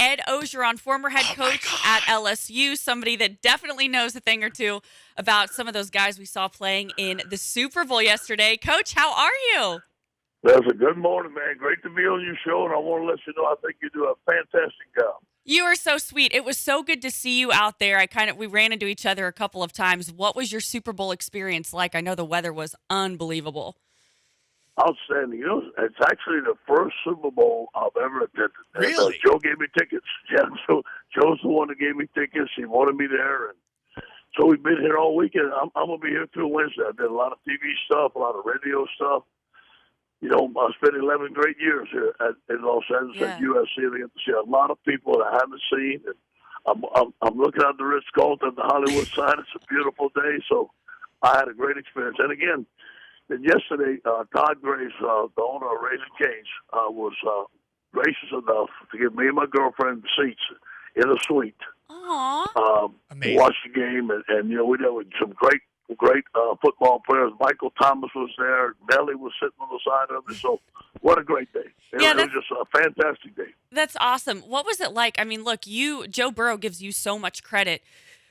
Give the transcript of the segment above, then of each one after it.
Ed Orgeron, former head coach at LSU, somebody that definitely knows a thing or two about some of those guys we saw playing in the Super Bowl yesterday. Coach, how are you? That's a good morning, man. Great to be on your show, and I want to let you know I think you do a fantastic job. You are so sweet. It was so good to see you out there. We ran into each other a couple of times. What was your Super Bowl experience like? I know the weather was unbelievable. Outstanding. You know, it's actually the first Super Bowl I've ever attended. Really? And, Joe gave me tickets. Yeah, so Joe's the one that gave me tickets. He wanted me there, and so we've been here all weekend. I'm going to be here through Wednesday. I did a lot of TV stuff, a lot of radio stuff. You know, I spent 11 great years here in Los Angeles at USC. I get to see a lot of people that I haven't seen. And I'm looking at the Ritz-Carlton, the Hollywood sign. It's a beautiful day, so I had a great experience. And again, yesterday, Todd Grace, the owner of Raising Cane's, was gracious enough to give me and my girlfriend seats in a suite. Aww. Amazing. Watch the game, and you know, we did with some great football players. Michael Thomas was there. Nelly was sitting on the side of it. So what a great day. It was just a fantastic day. That's awesome. What was it like? I mean, look, Joe Burrow gives you so much credit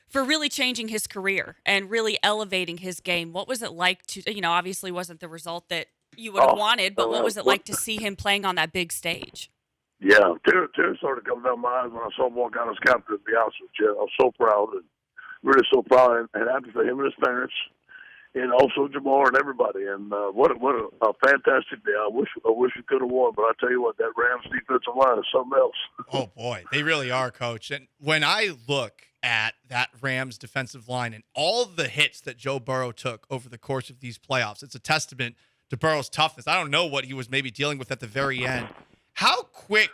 for really changing his career and really elevating his game. What was it like to, obviously wasn't the result that you would have wanted, but what was it like to see him playing on that big stage? Yeah, tears started coming down my eyes when I saw him walk out as captain, to be honest with you. I was so proud and really so proud and happy for him and his parents, and also Jamar and everybody. And what a fantastic day! I wish we could have won, but I tell you what, that Rams defensive line is something else. Oh boy, they really are, Coach. And when I look at that Rams defensive line and all the hits that Joe Burrow took over the course of these playoffs, it's a testament to Burrow's toughness. I don't know what he was maybe dealing with at the very end. How quick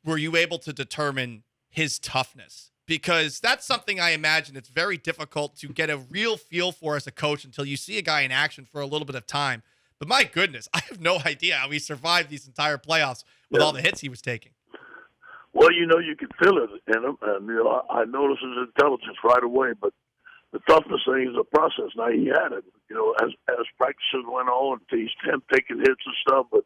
were you able to determine his toughness? Because that's something I imagine it's very difficult to get a real feel for as a coach until you see a guy in action for a little bit of time. But my goodness, I have no idea how he survived these entire playoffs with all the hits he was taking. Well, you know, you can feel it in him, and you know, I noticed his intelligence right away. But the toughness thing is a process. Now he had it, you know, as practices went on, he's taking hits and stuff. But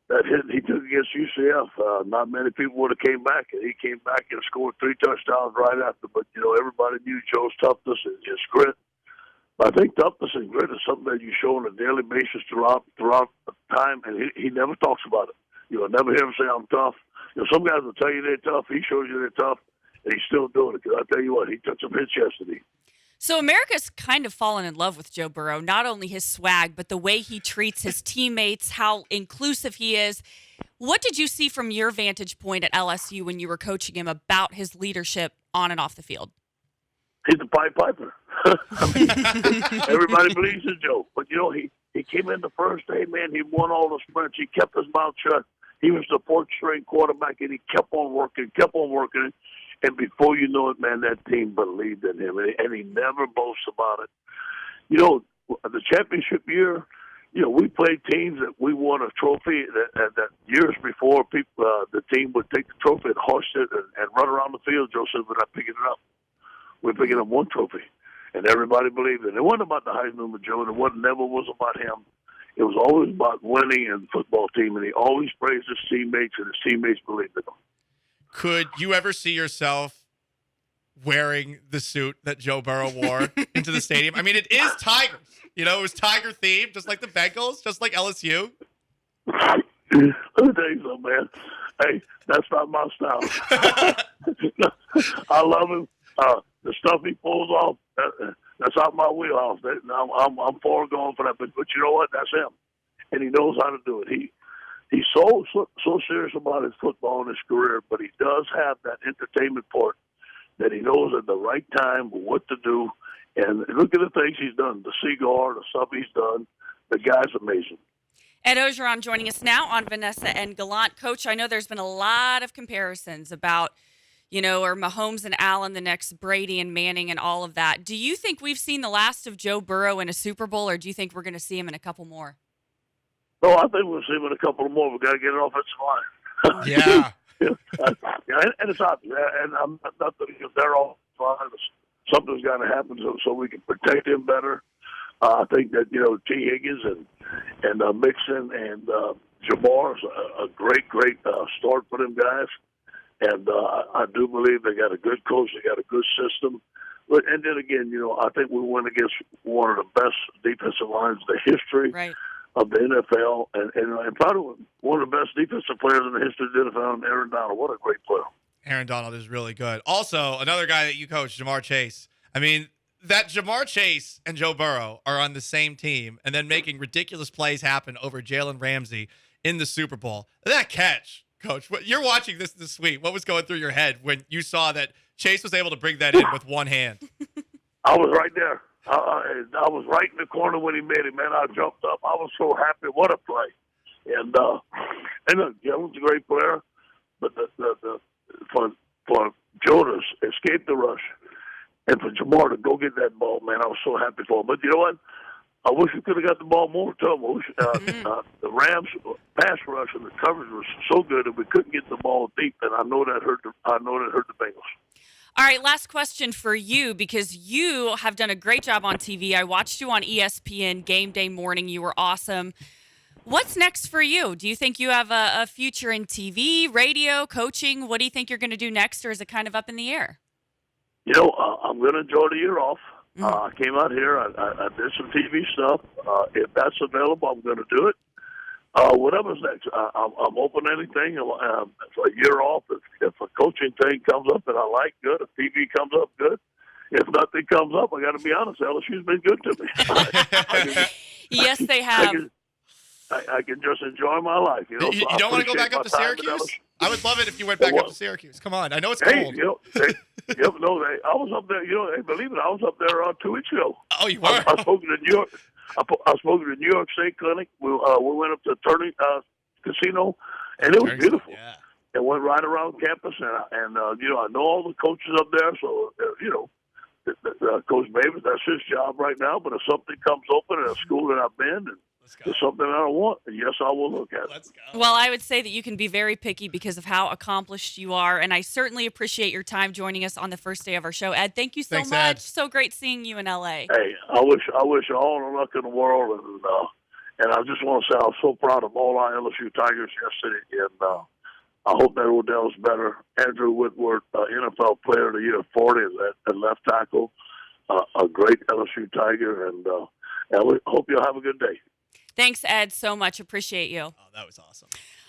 that hit he took against UCF, not many people would have came back, and he came back and scored 3 touchdowns right after. But you know, everybody knew Joe's toughness and his grit. But I think toughness and grit is something that you show on a daily basis throughout time, and he never talks about it. You know, never hear him say, "I'm tough." You know, some guys will tell you they're tough. He shows you they're tough, and he's still doing it. Because I tell you what, he took some hits yesterday. So America's kind of fallen in love with Joe Burrow, not only his swag, but the way he treats his teammates, how inclusive he is. What did you see from your vantage point at LSU when you were coaching him about his leadership on and off the field? He's a Pied Piper. Everybody believes in Joe. But, you know, he came in the first day, man. He won all the sprints. He kept his mouth shut. He was the fourth-string quarterback, and he kept on working. And before you know it, man, that team believed in him, and he never boasts about it. You know, the championship year, you know, we played teams that we won a trophy that years before the team would take the trophy and hoist it and run around the field. Joe said, "We're not picking it up. We're picking up one trophy." And everybody believed it. It wasn't about the Heisman with Joe, and never was about him. It was always about winning and the football team, and he always praised his teammates, and his teammates believed in him. Could you ever see yourself wearing the suit that Joe Burrow wore into the stadium? I mean, it is Tigers. You know, it was Tiger themed, just like the Bengals, just like LSU. Let me tell you something, man. Hey, that's not my style. I love him. The stuff he pulls off, that's out my wheelhouse. I'm far gone for that. But you know what? That's him. And he knows how to do it. He's so serious about his football and his career, but he does have that entertainment part that he knows at the right time what to do. And look at the things he's done, the cigar, the stuff he's done. The guy's amazing. Ed Orgeron joining us now on Vanessa and Gallant. Coach, I know there's been a lot of comparisons about, you know, are Mahomes and Allen the next Brady and Manning and all of that. Do you think we've seen the last of Joe Burrow in a Super Bowl, or do you think we're going to see him in a couple more? No, I think we'll see him in a couple more. We've got to get an offensive line. Yeah. And it's obvious. And I'm not because they're all fine. Something's got to happen so we can protect him better. I think that, you know, T. Higgins and Mixon and Jamar is a great start for them guys. And I do believe they got a good coach. They got a good system. But, and then again, I think we went against one of the best defensive lines in the history Right. of the NFL, and probably one of the best defensive players in the history of the NFL, Aaron Donald. What a great player. Aaron Donald is really good. Also, another guy that you coach, Jamar Chase. I mean, that Jamar Chase and Joe Burrow are on the same team and then making ridiculous plays happen over Jalen Ramsey in the Super Bowl. That catch, Coach, you're watching this week. What was going through your head when you saw that Chase was able to bring that in with one hand? I was right there. I was right in the corner when he made it, man. I jumped up. I was so happy. What a play. And look, Jalen's a great player, but for Joe to escape the rush and for Jamar to go get that ball, man, I was so happy for him. But you know what? I wish we could have got the ball more to him. The Rams pass rush and the coverage was so good that we couldn't get the ball deep, and I know that hurt the Bengals. All right, last question for you, because you have done a great job on TV. I watched you on ESPN Game Day Morning. You were awesome. What's next for you? Do you think you have a future in TV, radio, coaching? What do you think you're going to do next, or is it kind of up in the air? I'm going to enjoy the year off. I came out here. I did some TV stuff. If that's available, I'm going to do it. Whatever's next, I'm open to anything. For a year off, if a coaching thing comes up that I like, good. If TV comes up, good. If nothing comes up, I got to be honest, LSU's been good to me. Yes, they have. I can just enjoy my life. You don't want to go back up to Syracuse? I would love it if you went back up to Syracuse. Come on. I know it's cold. I was up there. Believe it, I was up there 2 weeks ago. Oh, you were? I spoke to the New York. I spoke to the New York State Clinic. We went up to Turning Casino, and it was beautiful. Yeah. And went right around campus, and I know all the coaches up there. So Coach Mavis, that's his job right now. But if something comes open at a school that I've been, and it's something I don't want, yes, I will look at it. Let's go. Well, I would say that you can be very picky because of how accomplished you are, and I certainly appreciate your time joining us on the first day of our show. Ed, thank you so Thanks, much. Ed. So great seeing you in L.A. Hey, I wish you all the luck in the world, and I just want to say I'm so proud of all our LSU Tigers yesterday, and I hope that Odell's better. Andrew Whitworth, NFL Player of the Year 40 at left tackle, a great LSU Tiger, and we hope you'll have a good day. Thanks, Ed, so much. Appreciate you. Oh, that was awesome.